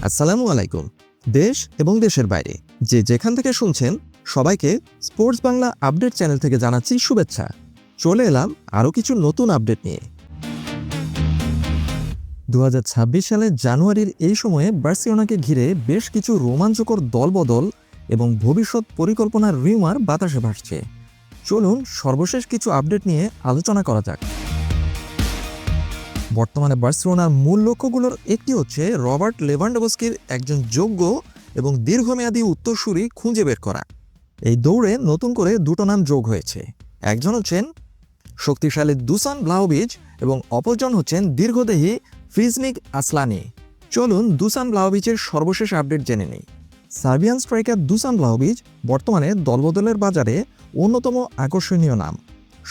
আসসালামু আলাইকুম। দেশ এবং দেশের বাইরে যে যেখান থেকে শুনছেন সবাইকে স্পোর্টস বাংলা আপডেট চ্যানেল থেকে জানাচ্ছি শুভেচ্ছা। চলে এলাম আরও কিছু নতুন আপডেট নিয়ে। 2026 সালের জানুয়ারির এই সময়ে বার্সেলোনাকে ঘিরে বেশ কিছু রোমাঞ্চকর দলবদল এবং ভবিষ্যৎ পরিকল্পনার রিউমার বাতাসে ভাসছে। চলুন সর্বশেষ কিছু আপডেট নিয়ে আলোচনা করা যাক। বর্তমানে বার্সেলোনার মূল লক্ষ্যগুলোর একটি হচ্ছে রবার্ট লেভানডোভস্কির একজন যোগ্য এবং দীর্ঘমেয়াদী উত্তরসূরি খুঁজে বের করা। এই দৌড়ে নতুন করে দুটো নাম যোগ হয়েছে। একজন হচ্ছেন শক্তিশালী দুসান ব্লাহোভিচ এবং অপরজন হচ্ছেন দীর্ঘদেহী ফিজনিক আসলানি। চলুন দুসান ব্লাহোভিচের সর্বশেষ আপডেট জেনে নেই। সার্বিয়ান স্ট্রাইকার দুসান ব্লাহোভিচ বর্তমানে দলবদলের বাজারে অন্যতম আকর্ষণীয় নাম।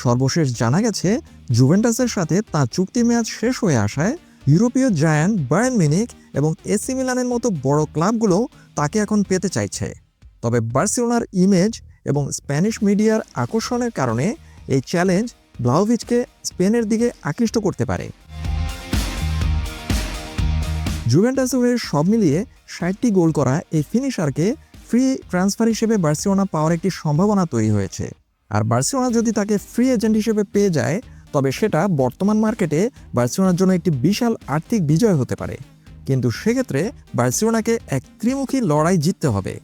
সর্বশেষ জানা গেছে জুভেন্টাসের সাথে তাঁর চুক্তির মেয়াদ শেষ হয়ে আসায় ইউরোপীয় জায়ান্ট বায়ার্ন মিউনিখ এবং এসি মিলানের মতো বড় ক্লাবগুলো তাকে এখন পেতে চাইছে। তবে বার্সেলোনার ইমেজ এবং স্প্যানিশ মিডিয়ার আকর্ষণের কারণে এই চ্যালেঞ্জ ব্লাহোভিচকে স্পেনের দিকে আকৃষ্ট করতে পারে। জুভেন্টাসের হয়ে সব মিলিয়ে 60টি গোল করা এই ফিনিশারকে ফ্রি ট্রান্সফার হিসেবে বার্সেলোনা পাওয়ার একটি সম্ভাবনা তৈরি হয়েছে। আর বার্সেলোনা যদি তাকে ফ্রি এজেন্ট হিসেবে পেয়ে যায় তবে সেটা বর্তমান মার্কেটে বার্সেলোনার জন্য একটি বিশাল আর্থিক বিজয় হতে পারে। কিন্তু সেক্ষেত্রে বার্সেলোনাকে এক ত্রিমুখী লড়াই জিততে হবে।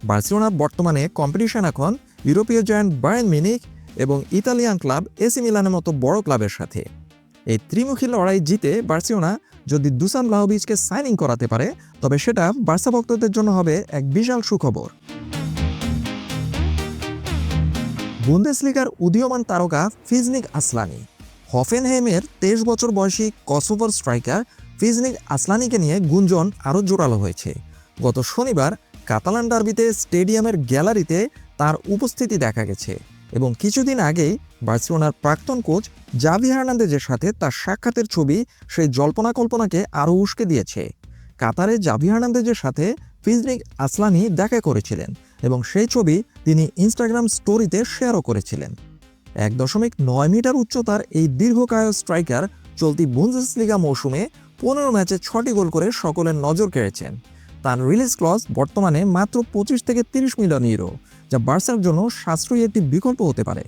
বার্সেলোনার বর্তমানে কম্পিটিশন এখন ইউরোপীয় জায়ান্ট বায়ার্ন মিউনিখ এবং ইতালিয়ান ক্লাব এসি মিলানের মতো বড় ক্লাবের সাথে। এই ত্রিমুখী লড়াই জিতে বার্সেলোনা যদি দুসান ব্লাহোভিচকে সাইনিং করাতে পারে তবে সেটা বার্সা ভক্তদের জন্য হবে এক বিশাল সুখবর। বুন্দেসলিগার উদীয়মান তারকা ফিজনিক আসলানি। হফেনহেইমের 23 বছর বয়সী কসোভোর স্ট্রাইকার ফিজনিক আসলানিকে নিয়ে গুঞ্জন আরও জোরালো হয়েছে। গত শনিবার কাতালান ডার্বিতে স্টেডিয়ামের গ্যালারিতে তার উপস্থিতি দেখা গেছে এবং কিছুদিন আগেই বার্সেলোনার প্রাক্তন কোচ জাভি হার্নান্দেজের সাথে তার সাক্ষাতের ছবি সেই জল্পনা কল্পনাকে আরও উস্কে দিয়েছে। কাতারে জাভি হার্নান্দেজের সাথে ফিজনিক আসলানি দেখা করেছিলেন এবং সেই ছবি তিনি ইনস্টাগ্রাম স্টোরিতে শেয়ারও করেছিলেন। 1.9 মিটার উচ্চতার এই দীর্ঘকায় স্ট্রাইকার চলতি বুন্দেসলিগা মৌসুমে 15 ম্যাচে 6টি গোল করে সকলের নজর কেড়েছেন। তার রিলিজ ক্লজ বর্তমানে মাত্র 25 থেকে 30 মিলিয়ন ইউরো, যা বার্সার জন্য সাশ্রয়ী একটি বিকল্প হতে পারে।